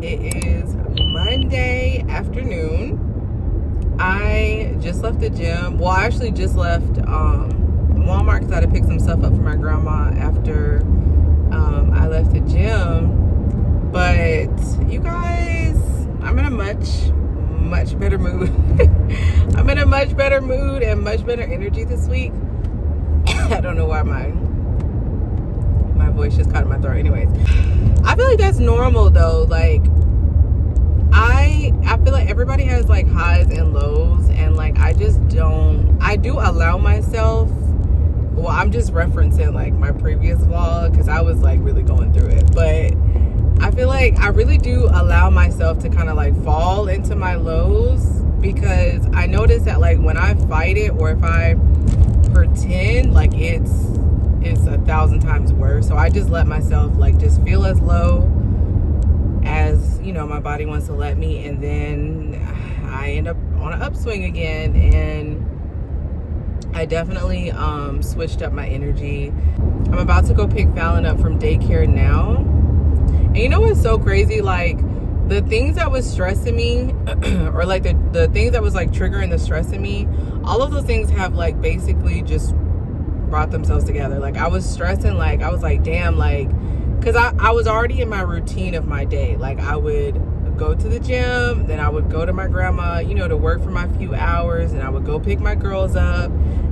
It is Monday afternoon. I just left the gym. Well, I actually just left Walmart because I had to pick some stuff up for my grandma after I left the gym. But you guys, I'm in a much better mood. I'm in a much better mood and much better energy this week. I don't know why my voice just caught in my throat. Anyways, I feel like that's normal though. Like I feel like everybody has like highs and lows, and like I do allow myself. Well, I'm just referencing like my previous vlog because I was like really going through it, but I feel like I really do allow myself to kind of like fall into my lows, because I notice that like when I fight it, or if I pretend, like it's 1,000 times worse. So I just let myself like just feel as low as, you know, my body wants to let me, and then I end up on an upswing again. And I definitely switched up my energy. I'm about to go pick Fallon up from daycare now. And you know what's so crazy? Like the things that was stressing me or like the things that was like triggering the stress in me, all of those things have like basically just brought themselves together. Like I was stressing, like I was like, damn, like, because I was already in my routine of my day. Like I would go to the gym, then I would go to my grandma, you know, to work for my few hours, and I would go pick my girls up,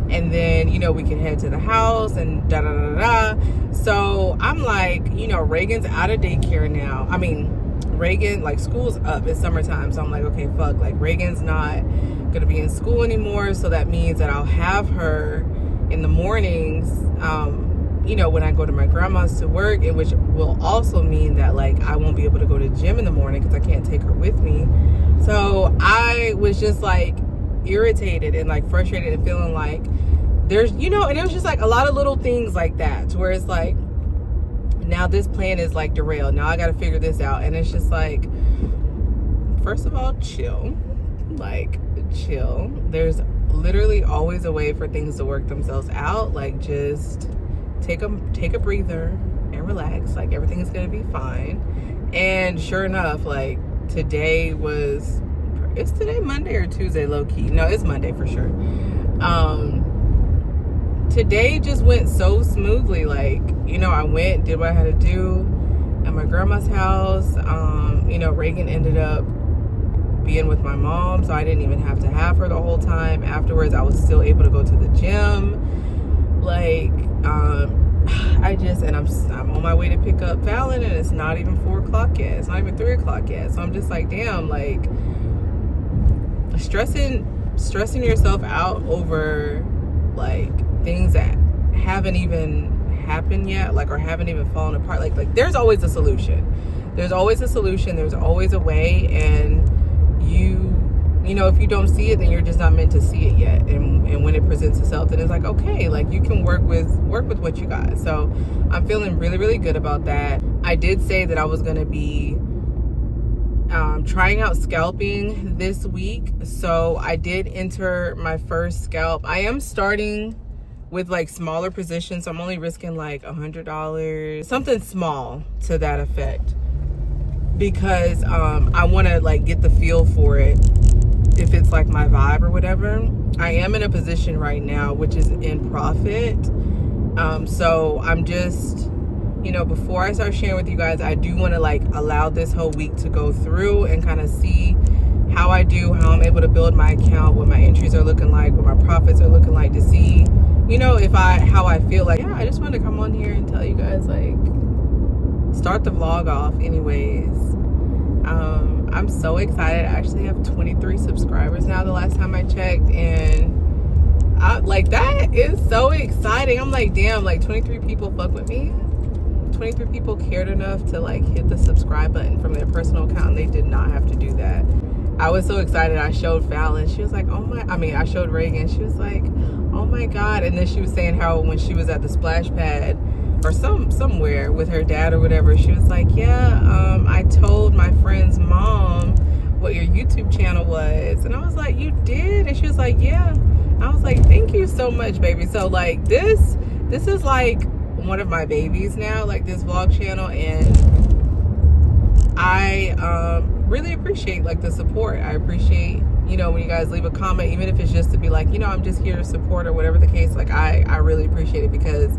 and then, you know, we could head to the house and da da da da. So I'm like, you know, Reagan's out of daycare now. I mean, Reagan, like school's up, it's summertime, so I'm like, okay, fuck, like Reagan's not gonna be in school anymore, so that means that I'll have her in the mornings, you know, when I go to my grandma's to work, and which will also mean that like I won't be able to go to the gym in the morning because I can't take her with me. So I was just like irritated and like frustrated and feeling like there's, you know, and it was just like a lot of little things like that, to where it's like, now this plan is like derailed, now I got to figure this out. And it's just like, first of all, chill. Like chill. There's literally always a way for things to work themselves out. Like just take a breather and relax. Like everything's gonna be fine. And sure enough, like today it's today Monday or Tuesday, low-key? No, it's Monday for sure. Today just went so smoothly. Like, you know, I went, did what I had to do at my grandma's house. You know, Reagan ended up being with my mom, so I didn't even have to have her the whole time. Afterwards, I was still able to go to the gym. Like, I'm on my way to pick up Fallon, and it's not even 4 o'clock yet. It's not even 3 o'clock yet. So I'm just like, damn, like stressing yourself out over like things that haven't even happened yet, like, or haven't even fallen apart. Like there's always a solution. There's always a solution. There's always a way. And you know, if you don't see it, then you're just not meant to see it yet. And when it presents itself, then it's like, okay, like you can work with what you got. So I'm feeling really, really good about that. I did say that I was going to be trying out scalping this week. So I did enter my first scalp. I am starting with like smaller positions. So I'm only risking like $100, something small to that effect, because I want to like get the feel for it, if it's like my vibe or whatever. I am in a position right now which is in profit. So I'm just, you know, before I start sharing with you guys, I do want to like allow this whole week to go through and kind of see how I do, how I'm able to build my account, what my entries are looking like, what my profits are looking like, to see, you know, how I feel. Like, yeah, I just wanted to come on here and tell you guys, like, start the vlog off anyways. I'm so excited. I actually have 23 subscribers now, the last time I checked, and like that is so exciting. I'm like, damn, like 23 people fuck with me. 23 people cared enough to like hit the subscribe button from their personal account, and they did not have to do that. I was so excited. I showed Fallon. She was like, I showed Reagan. She was like, oh my God. And then she was saying how when she was at the splash pad or somewhere with her dad or whatever, she was like, yeah, I told my friend's mom what your YouTube channel was. And I was like, you did? And she was like, yeah. I was like, thank you so much, baby. So like this is like one of my babies now, like this vlog channel. And I really appreciate like the support. I appreciate, you know, when you guys leave a comment, even if it's just to be like, you know, I'm just here to support or whatever the case. Like I really appreciate it, because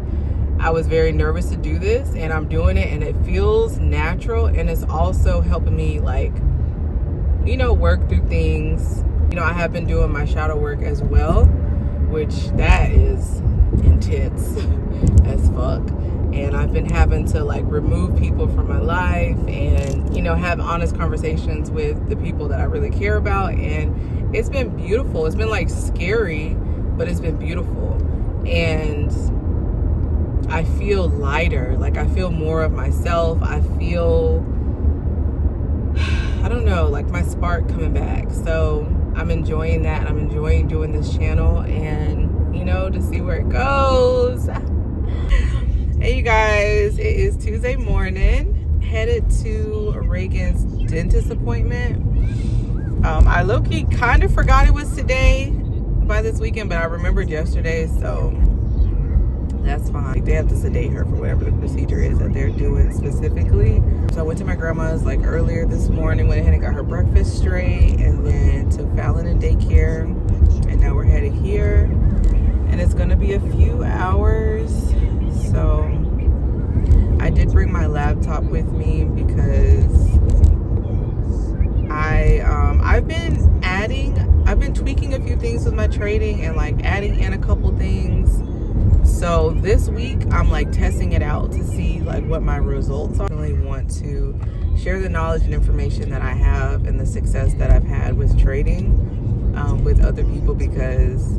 I was very nervous to do this, and I'm doing it, and it feels natural, and it's also helping me, like, you know, work through things. You know, I have been doing my shadow work as well, which that is intense as fuck. And I've been having to like remove people from my life and, you know, have honest conversations with the people that I really care about. And it's been beautiful. It's been like scary, but it's been beautiful. And I feel lighter. Like I feel more of myself. I feel, I don't know, like my spark coming back. So I'm enjoying that. I'm enjoying doing this channel, and, you know, to see where it goes. Hey you guys, it is Tuesday morning, headed to Reagan's dentist appointment. I low-key kind of forgot it was today by this weekend, but I remembered yesterday, so that's fine. They have to sedate her for whatever the procedure is that they're doing specifically. So I went to my grandma's like earlier this morning, went ahead and got her breakfast straight, and then took Fallon to daycare, and now we're headed here, and it's gonna be a few hours. So I did bring my laptop with me because I've been tweaking a few things with my trading and like adding in a couple things. So this week I'm like testing it out to see like what my results are. I really want to share the knowledge and information that I have and the success that I've had with trading with other people, because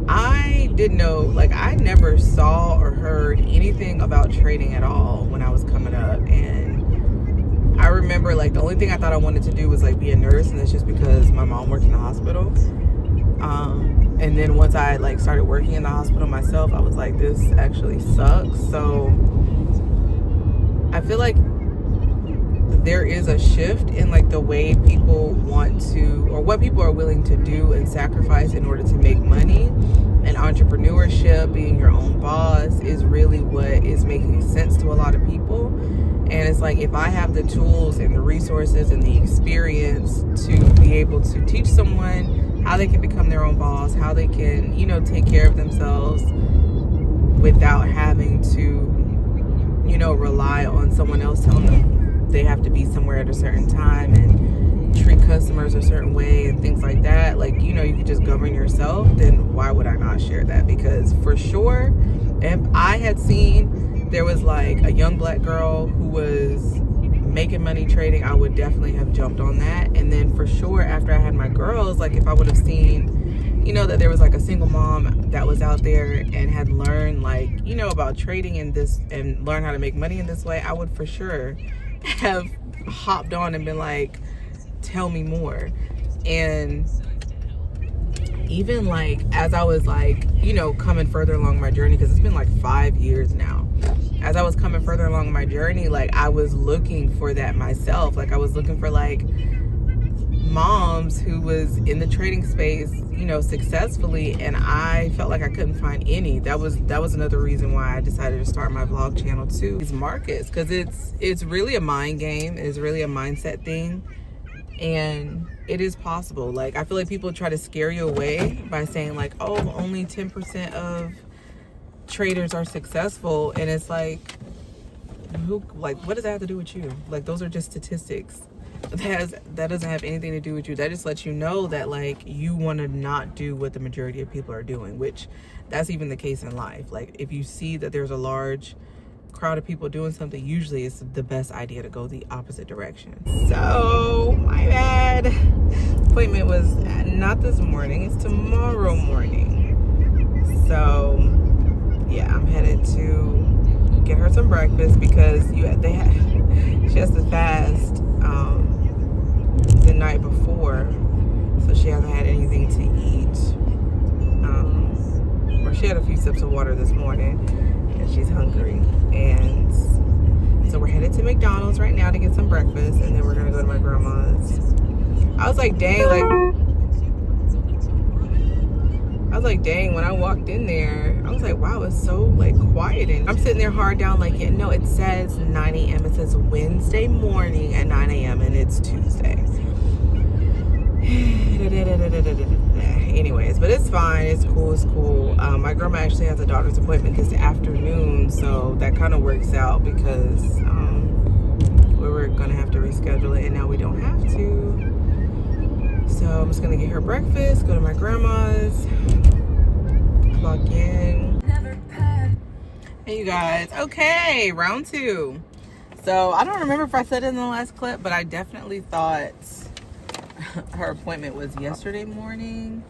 I didn't know, like I never saw or heard anything about trading at all when I was coming up. And I remember like the only thing I thought I wanted to do was like be a nurse, and it's just because my mom worked in the hospital. And then once I like started working in the hospital myself, I was like, this actually sucks. So I feel like there is a shift in like the way people want to, or what people are willing to do and sacrifice in order to make money. And entrepreneurship, being your own boss, is really what is making sense to a lot of people. And it's like, if I have the tools and the resources and the experience to be able to teach someone how they can become their own boss, how they can, you know, take care of themselves without having to, you know, rely on someone else telling them they have to be somewhere at a certain time and treat customers a certain way and things like that. Like, you know, you could just govern yourself, then why would I not share that? Because for sure, if I had seen there was like a young black girl who was making money trading, I would definitely have jumped on that. And then for sure, after I had my girls, like if I would have seen, you know, that there was like a single mom that was out there and had learned like, you know, about trading in this and learn how to make money in this way, I would for sure have hopped on and been like, tell me more. And even like as I was like, you know, coming further along my journey, because it's been like 5 years now, as I was coming further along my journey, like I was looking for that myself. Like I was looking for like moms who was in the trading space, you know, successfully, and I felt like I couldn't find any. That was another reason why I decided to start my vlog channel too. These markets, because it's really a mind game. It's really a mindset thing, and it is possible. Like I feel like people try to scare you away by saying like, oh, only 10% of traders are successful, and it's like, who, like, what does that have to do with you? Like those are just statistics. That doesn't have anything to do with you. That just lets you know that like you want to not do what the majority of people are doing, which that's even the case in life. Like if you see that there's a large crowd of people doing something, usually it's the best idea to go the opposite direction. So my bad, appointment was not this morning, it's tomorrow morning. So yeah, I'm headed to get her some breakfast, because she has to fast the night before, so she hasn't had anything to eat, or she had a few sips of water this morning, and she's hungry. And so we're headed to McDonald's right now to get some breakfast, and then we're gonna go to my grandma's. I was like, dang, was like, dang, when I walked in there, I was like, wow, it's so like quiet. And I'm sitting there hard down like, yeah, no, it says 9 a.m. It says Wednesday morning at 9 a.m. and it's Tuesday. Anyways, but it's fine. It's cool. It's cool. My grandma actually has a doctor's appointment this afternoon, so that kind of works out because we were gonna have to reschedule it, and now we don't have to. So I'm just gonna get her breakfast, go to my grandma's, clock in. Hey, you guys. Okay, round 2. So I don't remember if I said it in the last clip, but I definitely thought her appointment was yesterday morning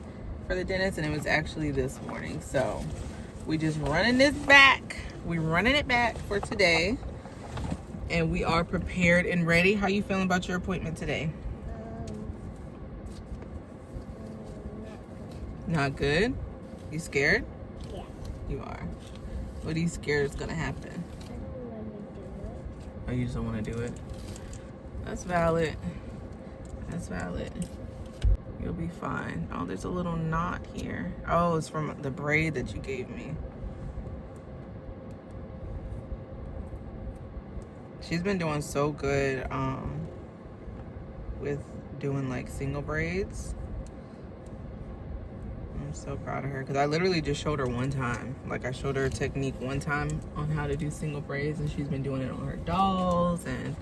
for the dentist, and it was actually this morning. So we just running this back. We're running it back for today, and we are prepared and ready. How you feeling about your appointment today? Not good. You scared? Yeah. You are. What are you scared is gonna happen? I don't want to do it. Oh, you just don't want to do it? That's valid. That's valid. You'll be fine. Oh, there's a little knot here. Oh, it's from the braid that you gave me. She's been doing so good with doing like single braids. I'm so proud of her because I literally just showed her one time. Like, I showed her a technique one time on how to do single braids, and she's been doing it on her dolls and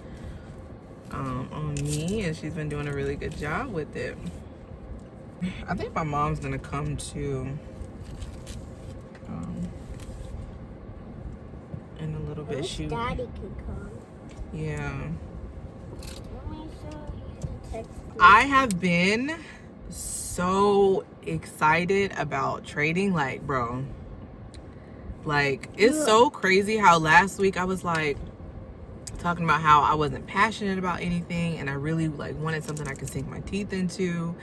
on me, and she's been doing a really good job with it. I think my mom's gonna come to in a little bit. Daddy can come. Yeah. Let me show you the text. I have been so excited about trading, like, bro. Like, it's so crazy how last week I was like talking about how I wasn't passionate about anything, and I really like wanted something I could sink my teeth into.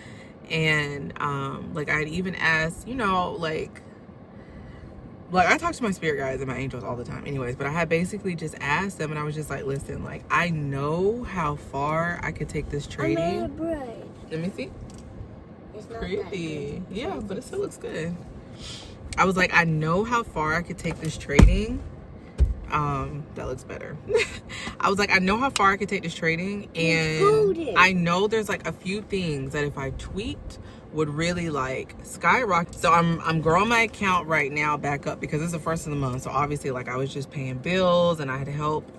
And like, I'd even asked, you know, like I talk to my spirit guides and my angels all the time anyways, but I had basically just asked them, and I was just like, listen, like, I know how far I could take this trading. I made a braid. Let me see. It's not Pretty. Yeah, but it still looks good. I was like, I know how far I could take this trading. That looks better. I was like, I know how far I could take this trading, and I know there's like a few things that if I tweaked would really like skyrocket. So I'm growing my account right now back up because it's the first of the month. So obviously, like, I was just paying bills and I had to help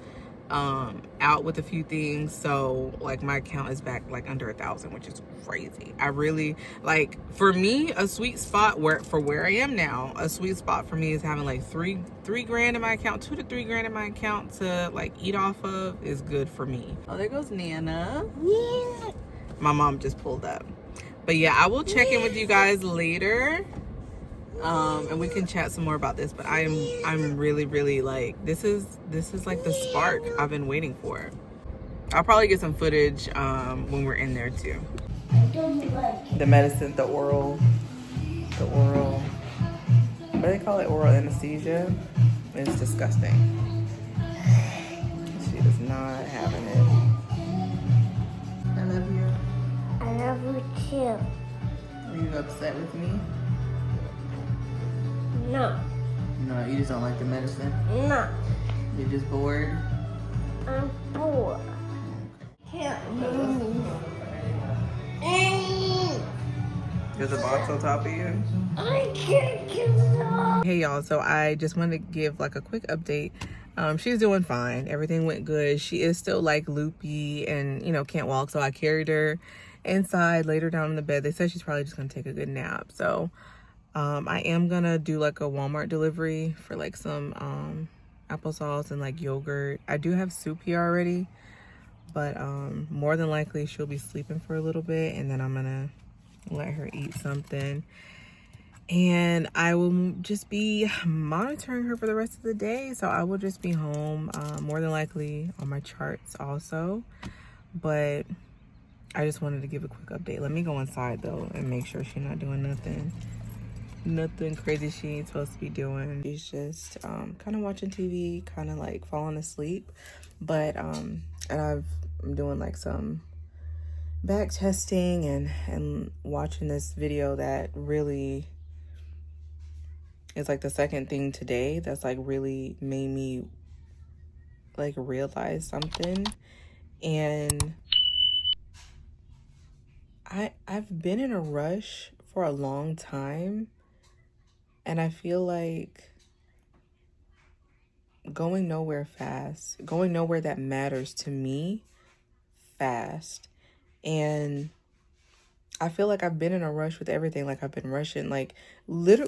out with a few things. So like, my account is back like under 1,000, which is crazy. I really like, for me, a sweet spot where I am now, a sweet spot for me is having like three grand in my account, 2 to 3 grand in my account to like eat off of is good for me. Oh, there goes Nana. Yeah. My mom just pulled up. But yeah, I will check in with you guys later. And we can chat some more about this, but I'm really like, this is like the spark I've been waiting for. I'll probably get some footage when we're in there too. The medicine, the oral, what do they call it? Oral anesthesia. It's disgusting. She is not having it. I love you. I love you too. Are you upset with me? No. No, you just don't like the medicine? No. You're just bored? I'm bored. Can't move. There's a box on top of you? I can't get it off. Hey y'all, so I just wanted to give like a quick update. She's doing fine. Everything went good. She is still like loopy and, you know, can't walk. So I carried her inside, laid her down in the bed. They said she's probably just gonna take a good nap. So I am gonna do like a Walmart delivery for like some applesauce and like yogurt. I do have soup here already, but more than likely she'll be sleeping for a little bit, and then I'm gonna let her eat something, and I will just be monitoring her for the rest of the day. So I will just be home, more than likely on my charts also, but I just wanted to give a quick update. Let me go inside though and make sure she's not doing nothing crazy she ain't supposed to be doing. She's just kind of watching TV, kind of like falling asleep, but and I'm doing like some back testing and watching this video that really It's like the second thing today that's like really made me like realize something. And I've been in a rush for a long time, and I feel like going nowhere fast, going nowhere that matters to me fast. And I feel like I've been in a rush with everything. Like I've been rushing, like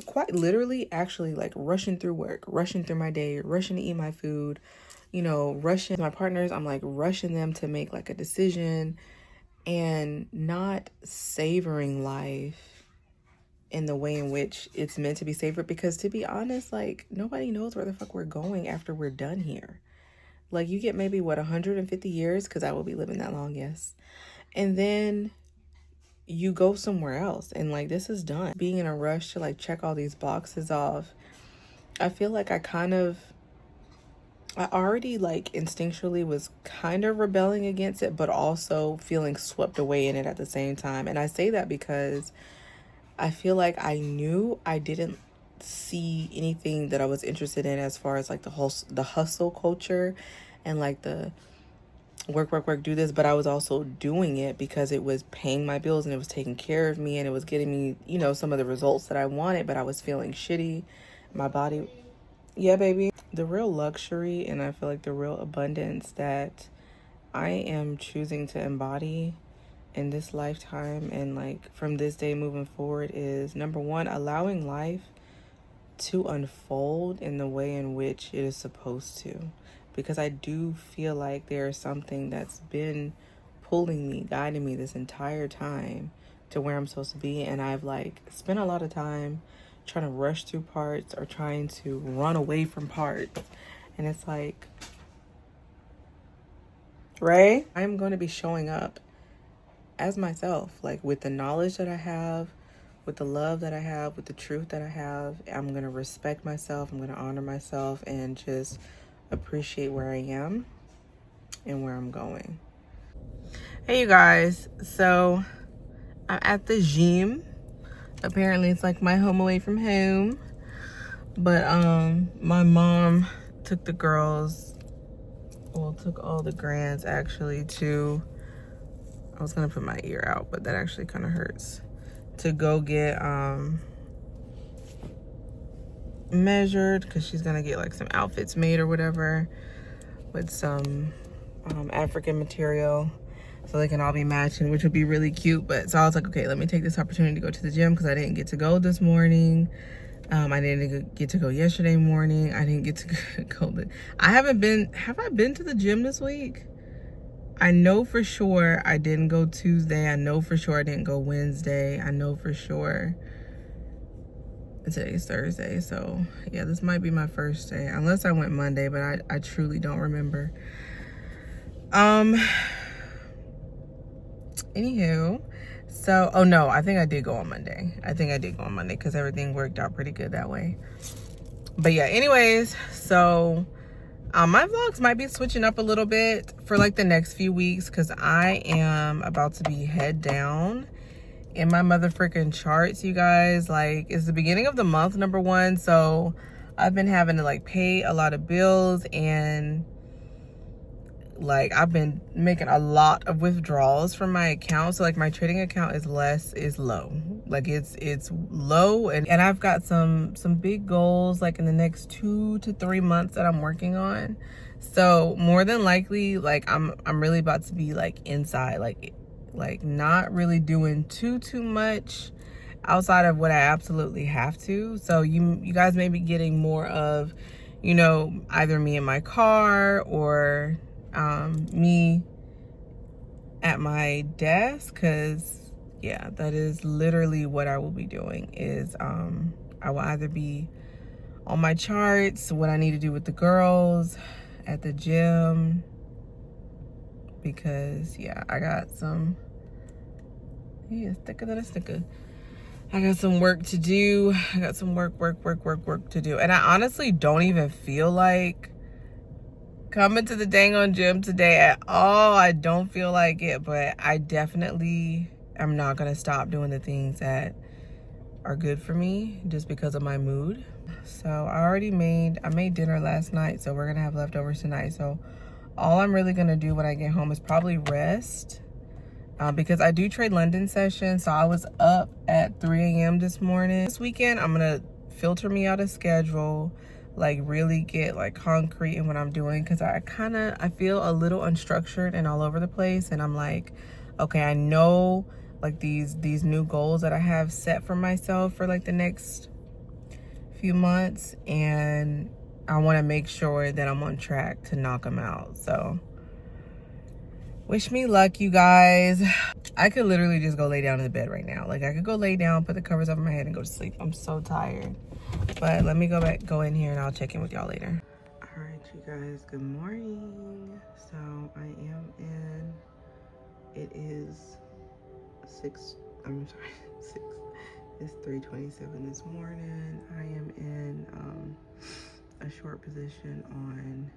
quite literally, actually, like rushing through work, rushing through my day, rushing to eat my food, you know, rushing my partners. I'm like rushing them to make like a decision and not savoring life in the way in which it's meant to be savored. Because to be honest, like nobody knows where the fuck we're going after we're done here. Like you get maybe what, 150 years, because I will be living that long, yes. And then you go somewhere else and like this is done. Being in a rush to like check all these boxes off, I feel like I already like instinctually was kind of rebelling against it, but also feeling swept away in it at the same time. And I say that because I feel like I knew I didn't see anything that I was interested in as far as like the hustle culture and like the work, do this, but I was also doing it because it was paying my bills and it was taking care of me and it was getting me, you know, some of the results that I wanted, but I was feeling shitty. My body, yeah, baby. The real luxury and I feel like the real abundance that I am choosing to embody in this lifetime and like from this day moving forward is number one, allowing life to unfold in the way in which it is supposed to. Because I do feel like there is something that's been pulling me, guiding me this entire time to where I'm supposed to be. And I've like spent a lot of time trying to rush through parts or trying to run away from parts. And it's like, Ray, I'm going to be showing up as myself, like with the knowledge that I have, with the love that I have, with the truth that I have. I'm going to respect myself. I'm going to honor myself and just appreciate where I am and where I'm going. Hey you guys, so I'm at the gym. Apparently it's like my home away from home, but my mom took the girls, well, took all the grands actually to, I was gonna put my ear out, but that actually kind of hurts, to go get measured because she's gonna get like some outfits made or whatever with some African material so they can all be matching, which would be really cute. But so I was like, okay, let me take this opportunity to go to the gym because I didn't get to go this morning. I didn't get to go yesterday morning. I didn't get to go. Have I been to the gym this week? I know for sure I didn't go Tuesday. I know for sure I didn't go Wednesday. I know for sure today's Thursday, so yeah, this might be my first day unless I went Monday, but I truly don't remember. Anywho, so oh no, I think I did go on Monday. Because everything worked out pretty good that way. But yeah, anyways, so my vlogs might be switching up a little bit for like the next few weeks because I am about to be head down in my motherfucking charts, you guys. Like, it's the beginning of the month, number one, so I've been having to like pay a lot of bills and like I've been making a lot of withdrawals from my account. So like my trading account is low. Like it's low, and I've got some big goals like in the next 2 to 3 months that I'm working on. So more than likely, like I'm really about to be like inside, like not really doing too much outside of what I absolutely have to. So you guys may be getting more of, you know, either me in my car or me at my desk, because yeah, that is literally what I will be doing. Is I will either be on my charts, what I need to do with the girls at the gym, because yeah, I got some, yeah, thicker than a sticker. I got some work to do. I got some work to do. And I honestly don't even feel like coming to the dang on gym today at all. I don't feel like it, but I definitely am not gonna stop doing the things that are good for me just because of my mood. So I made dinner last night, so we're gonna have leftovers tonight. So all I'm really gonna do when I get home is probably rest, because I do trade London sessions. So I was up at 3 a.m. this morning. This weekend, I'm gonna filter me out a schedule, like really get like concrete in what I'm doing, because I feel a little unstructured and all over the place. And I'm like, okay, I know like these new goals that I have set for myself for like the next few months, and I want to make sure that I'm on track to knock them out. So wish me luck, you guys. I could literally just go lay down in the bed right now. Like I could go lay down, put the covers over my head and go to sleep. I'm so tired. But let me go in here and I'll check in with y'all later. All right, you guys, good morning. So I am in, it is 6, I'm sorry, 6. It's 3:27 this morning. I am in a short position on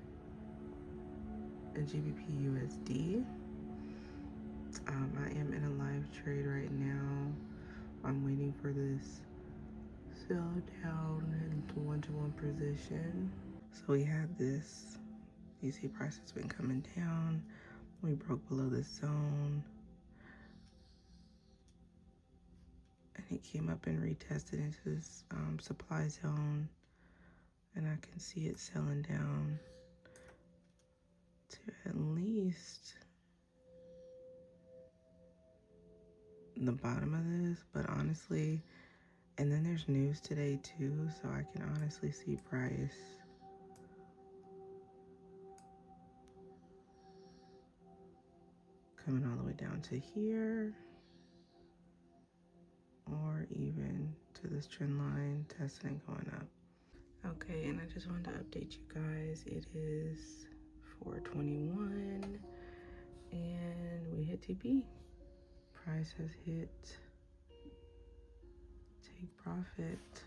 a GBP USD. I am in a live trade right now. I'm waiting for this sell down into one-to-one position. So we have this, you see price has been coming down. We broke below this zone. And it came up and retested into this supply zone. And I can see it selling down to at least the bottom of this, but honestly, and then there's news today too, so I can honestly see price coming all the way down to here, or even to this trend line, testing and going up. Okay, and I just wanted to update you guys. It is 4:21 and we hit TP. Price has hit take profit,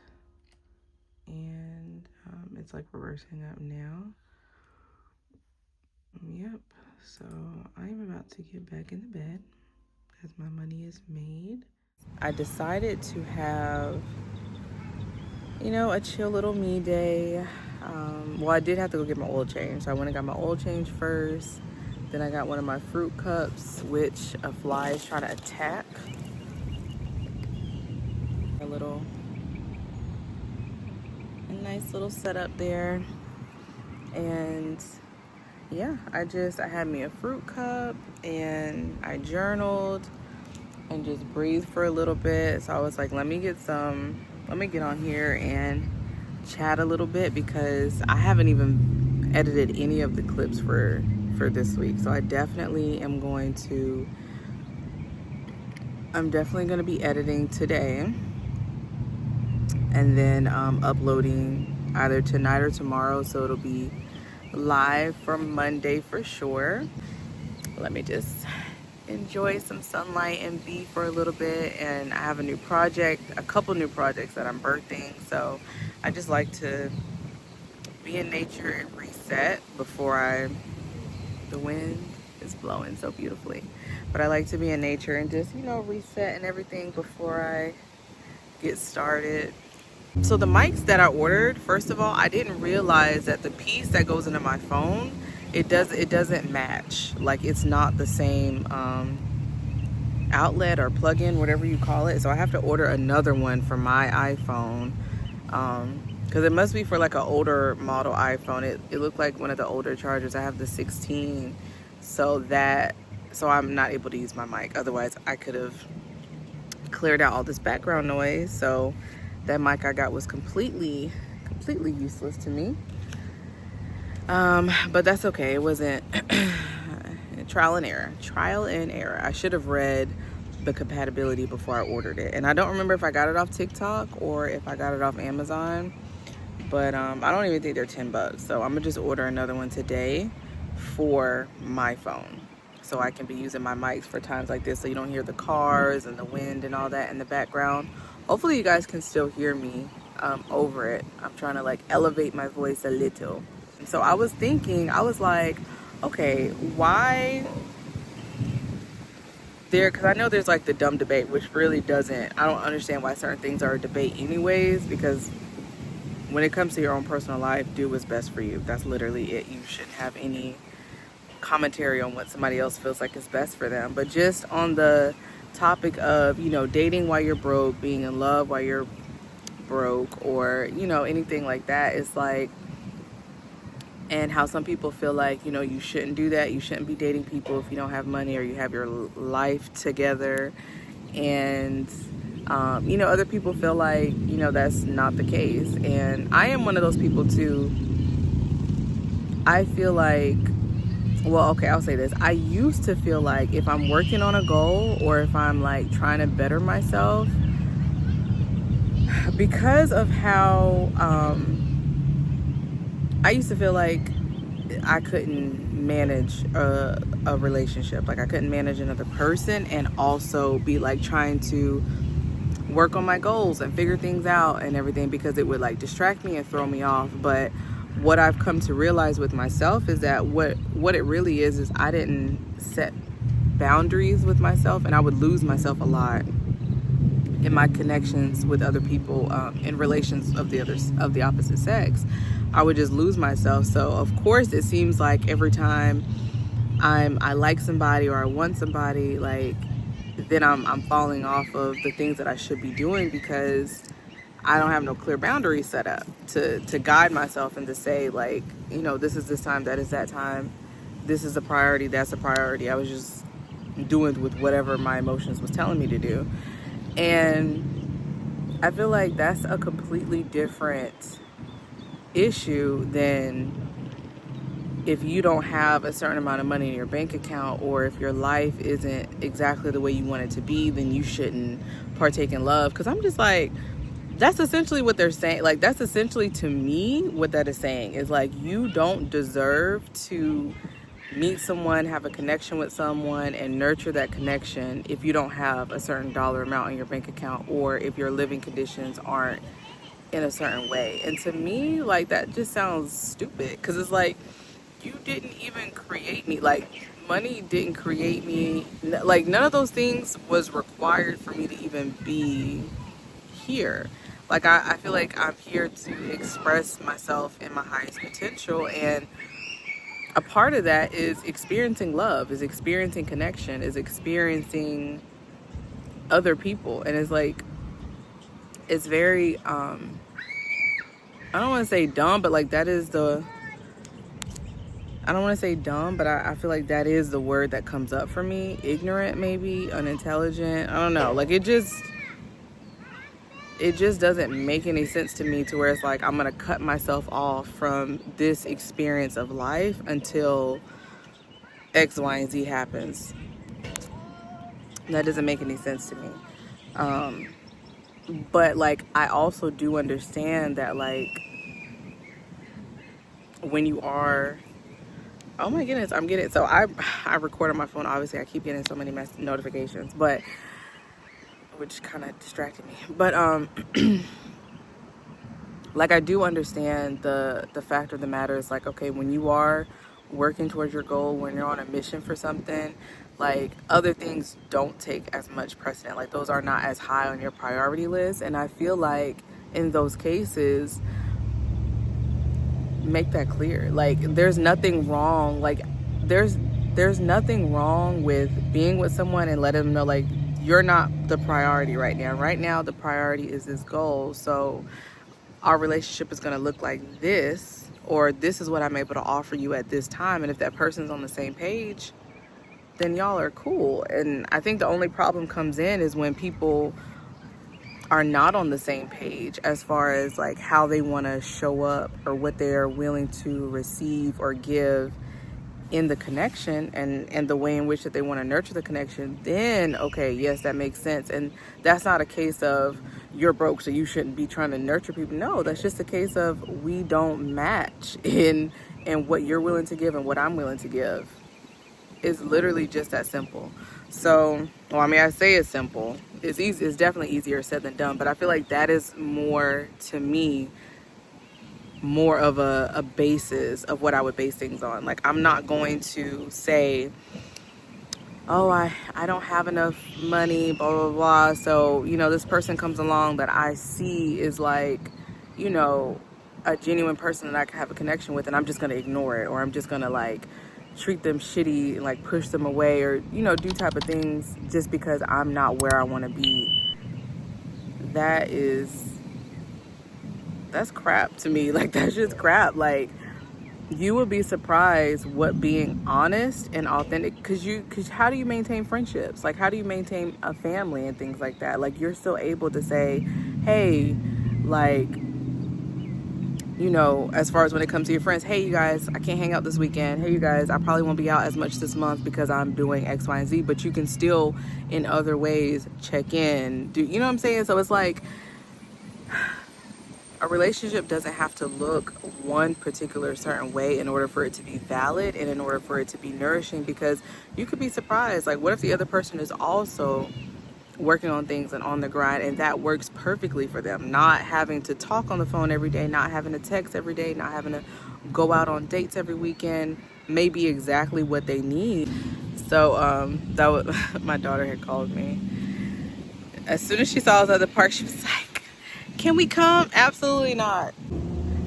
and it's like reversing up now. Yep, so I'm about to get back in the bed because my money is made. I decided to have, you know, a chill little me day. Well, I did have to go get my oil change. So I went and got my oil change first. Then I got one of my fruit cups, which a fly is trying to attack. A nice little setup there. And yeah, I had me a fruit cup and I journaled and just breathed for a little bit. So I was like, let me get on here and chat a little bit, because I haven't even edited any of the clips for this week. So I'm definitely going to be editing today and then uploading either tonight or tomorrow. So it'll be live from Monday for sure. Let me just enjoy some sunlight and be for a little bit. And I have a couple new projects that I'm birthing. So I just like to be in nature and reset before the wind is blowing so beautifully. But I like to be in nature and just, reset and everything before I get started. So the mics that I ordered, first of all, I didn't realize that the piece that goes into my phone, it doesn't match. Like, it's not the same outlet or plug-in, whatever you call it. So I have to order another one for my iPhone, because it must be for like an older model iPhone. It looked like one of the older chargers. I have the 16, so I'm not able to use my mic. Otherwise I could have cleared out all this background noise. So that mic I got was completely useless to me, but that's okay. It wasn't trial and error. I should have read the compatibility before I ordered it, and I don't remember if I got it off TikTok or if I got it off Amazon, but I don't even think they're $10. So I'm gonna just order another one today for my phone, so I can be using my mics for times like this, so you don't hear the cars and the wind and all that in the background. Hopefully you guys can still hear me over it. I'm trying to like elevate my voice a little. And so I was like, okay, why because I know there's like the dumb debate, which really I don't understand why certain things are a debate anyways, because when it comes to your own personal life, do what's best for you. That's literally it. You shouldn't have any commentary on what somebody else feels like is best for them. But just on the topic of, dating while you're broke, being in love while you're broke, or, anything like that, it's like, and how some people feel like, you shouldn't do that. You shouldn't be dating people if you don't have money or you have your life together. And, other people feel like, that's not the case. And I am one of those people too. I feel like, well, okay, I'll say this. I used to feel like if I'm working on a goal or if I'm like trying to better myself, because of how I used to feel like I couldn't manage a relationship. Like I couldn't manage another person and also be like trying to work on my goals and figure things out and everything, because it would like distract me and throw me off. But what I've come to realize with myself is that what it really is I didn't set boundaries with myself, and I would lose myself a lot in my connections with other people, in relations of the opposite sex. I would just lose myself. So of course it seems like every time I like somebody or I want somebody, like then I'm falling off of the things that I should be doing, because I don't have no clear boundaries set up to guide myself and to say like, this is this time, that is that time, this is a priority, that's a priority. I was just doing with whatever my emotions was telling me to do. And I feel like that's a completely different issue than if you don't have a certain amount of money in your bank account, or if your life isn't exactly the way you want it to be, then you shouldn't partake in love. Because I'm just like, that's essentially what they're saying. Like, that's essentially, to me, what that is saying is like, you don't deserve to meet someone, have a connection with someone, and nurture that connection if you don't have a certain dollar amount in your bank account, or if your living conditions aren't in a certain way. And to me, like, that just sounds stupid, because it's like, you didn't even create me. Like, money didn't create me. Like, none of those things was required for me to even be here. Like, I feel like I'm here to express myself in my highest potential, and a part of that is experiencing love, is experiencing connection, is experiencing other people. And it's like, it's very I don't want to say dumb, but like that is the I don't want to say dumb, but I feel like that is the word that comes up for me. Ignorant, maybe, unintelligent, I don't know. Like, it just doesn't make any sense to me, to where it's like I'm gonna cut myself off from this experience of life until X, Y, and Z happens. That doesn't make any sense to me. But like, I also do understand that, like, when you are, oh my goodness, I'm getting, so I record on my phone. Obviously I keep getting so many notifications, but which kind of distracted me. But like, I do understand the fact of the matter is like, okay, when you are working towards your goal, when you're on a mission for something, like, other things don't take as much precedent. Like, those are not as high on your priority list. And I feel like in those cases, make that clear. Like, there's nothing wrong. Like, there's nothing wrong with being with someone and letting them know, like, you're not the priority right now. Right now, the priority is this goal. So our relationship is going to look like this, or this is what I'm able to offer you at this time. And if that person's on the same page, then y'all are cool. And I think the only problem comes in is when people are not on the same page as far as like how they want to show up, or what they are willing to receive or give in the connection, and the way in which that they want to nurture the connection. Then okay, yes, that makes sense. And that's not a case of you're broke so you shouldn't be trying to nurture people. No, that's just a case of we don't match in what you're willing to give and what I'm willing to give. It's literally just that simple. So, well, I mean, I say it's simple. It's easy. It's definitely easier said than done. But I feel like that is more, to me, more of a basis of what I would base things on. Like, I'm not going to say, oh, I don't have enough money, blah, blah, blah. So, this person comes along that I see is like, a genuine person that I can have a connection with, and I'm just gonna ignore it, or I'm just gonna like treat them shitty and like push them away, or do type of things just because I'm not where I want to be. That's crap to me. Like, that's just crap. Like, you would be surprised what being honest and authentic, because how do you maintain friendships? Like, how do you maintain a family and things like that? Like, you're still able to say, hey, like, as far as when it comes to your friends, hey, you guys, I can't hang out this weekend. Hey, you guys, I probably won't be out as much this month because I'm doing X, Y, and Z. But you can still, in other ways, check in. You know what I'm saying? So it's like, a relationship doesn't have to look one particular certain way in order for it to be valid and in order for it to be nourishing, because you could be surprised. Like, what if the other person is also working on things and on the grind, and that works perfectly for them? Not having to talk on the phone every day, not having to text every day, not having to go out on dates every weekend may be exactly what they need. So my daughter had called me. As soon as she saw us at the park, she was like, can we come? Absolutely not.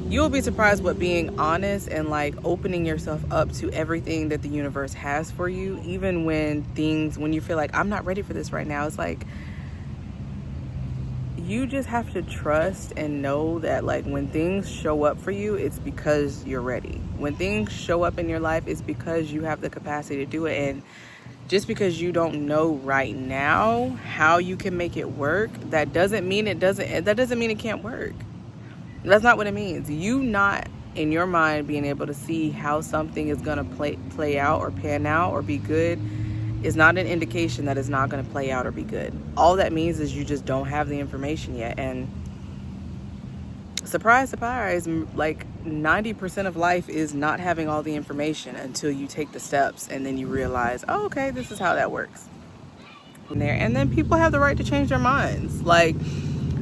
You will be surprised what being honest and like opening yourself up to everything that the universe has for you, even when you feel like I'm not ready for this right now. It's like, you just have to trust and know that, like, when things show up for you, it's because you're ready. When things show up in your life, it's because you have the capacity to do it. And just because you don't know right now how you can make it work, that doesn't mean it can't work. That's not what it means. You not in your mind being able to see how something is gonna play out or pan out or be good is not an indication that it's not gonna play out or be good. All that means is you just don't have the information yet. And surprise, surprise, like 90% of life is not having all the information until you take the steps, and then you realize, oh, okay, this is how that works. And then people have the right to change their minds. Like,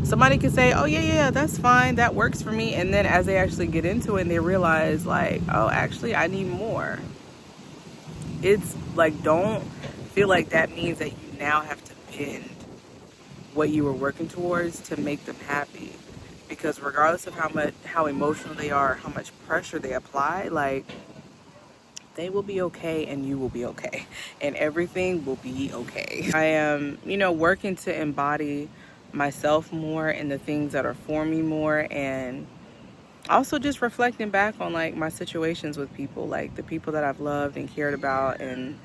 somebody can say, oh yeah, that's fine, that works for me, and then as they actually get into it and they realize, like, oh, actually I need more. It's like, don't feel like that means that you now have to bend what you were working towards to make them happy. Because regardless of how emotional they are, how much pressure they apply, like, they will be okay and you will be okay and everything will be okay. I am, working to embody myself more and the things that are for me more, and also just reflecting back on like my situations with people, like the people that I've loved and cared about and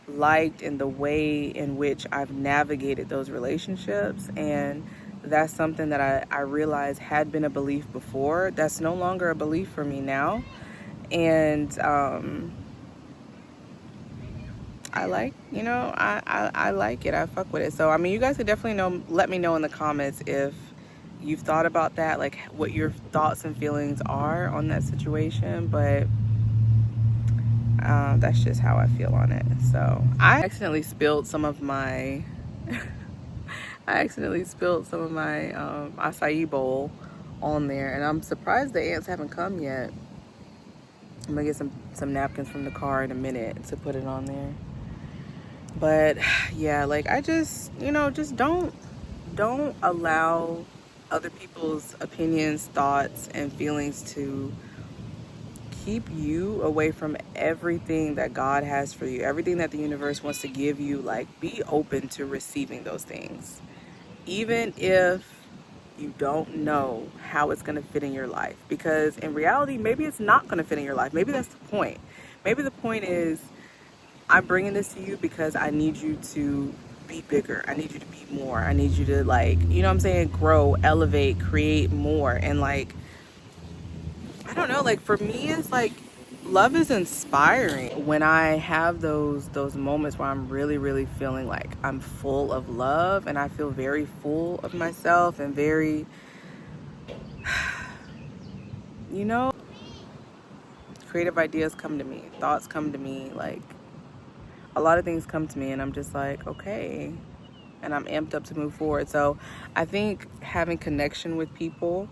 liked, and the way in which I've navigated those relationships. And that's something that I realized had been a belief before. That's no longer a belief for me now. And I like, I like it. I fuck with it. So, I mean, you guys could definitely let me know in the comments if you've thought about that, like what your thoughts and feelings are on that situation. But that's just how I feel on it. So I accidentally spilled some of my acai bowl on there, and I'm surprised the ants haven't come yet. I'm gonna get some napkins from the car in a minute to put it on there. But yeah, like, I just just don't allow other people's opinions, thoughts, and feelings to keep you away from everything that God has for you, everything that the universe wants to give you. Like, be open to receiving those things, even if you don't know how it's going to fit in your life. Because in reality, maybe it's not going to fit in your life. Maybe that's the point. Maybe the point is, I'm bringing this to you because I need you to be bigger. I need you to be more. I need you to, like, grow, elevate, create more. And like, I don't know, like, for me, it's like, love is inspiring. When I have those moments where I'm really, really feeling like I'm full of love, and I feel very full of myself and very, creative ideas come to me, thoughts come to me, like, a lot of things come to me, and I'm just like, okay, and I'm amped up to move forward. So I think having connection with people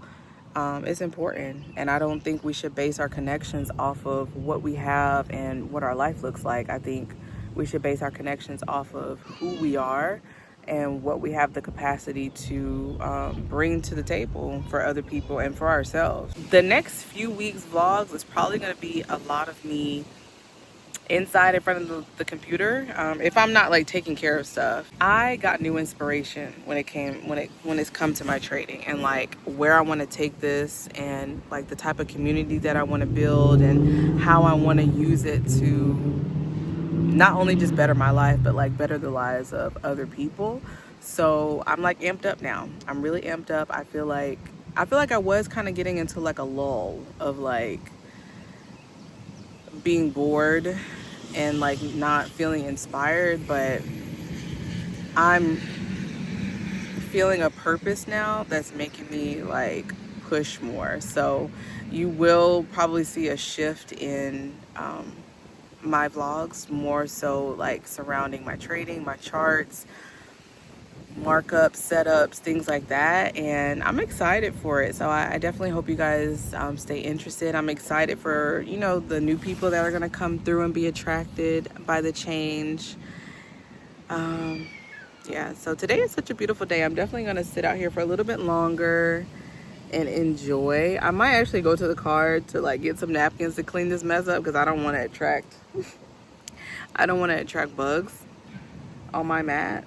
is important, and I don't think we should base our connections off of what we have and what our life looks like. I think we should base our connections off of who we are, and what we have the capacity to bring to the table for other people and for ourselves. The next few weeks vlogs is probably going to be a lot of me inside in front of the computer, if I'm not like taking care of stuff. I got new inspiration when it's come to my trading and like where I want to take this and like the type of community that I want to build and how I want to use it to not only just better my life but like better the lives of other people. So I'm like amped up now. I'm really amped up. I feel like I was kind of getting into like a lull of like being bored and like not feeling inspired, but I'm feeling a purpose now that's making me like push more. So you will probably see a shift in my vlogs, more so like surrounding my trading, my charts, markups, setups, things like that, and I'm excited for it. So I definitely hope you guys stay interested. I'm excited for, you know, the new people that are gonna come through and be attracted by the change. Yeah, so today is such a beautiful day. I'm definitely gonna sit out here for a little bit longer and enjoy. I might actually go to the car to like get some napkins to clean this mess up because I don't want to attract bugs on my mat.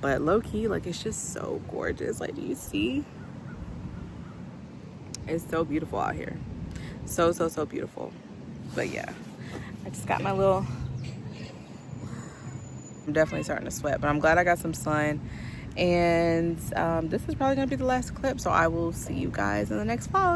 But low-key, like, it's just so gorgeous. Like, do you see? It's so beautiful out here. So beautiful. But yeah, I just got my little... I'm definitely starting to sweat, but I'm glad I got some sun. And this is probably gonna be the last clip, so I will see you guys in the next vlog.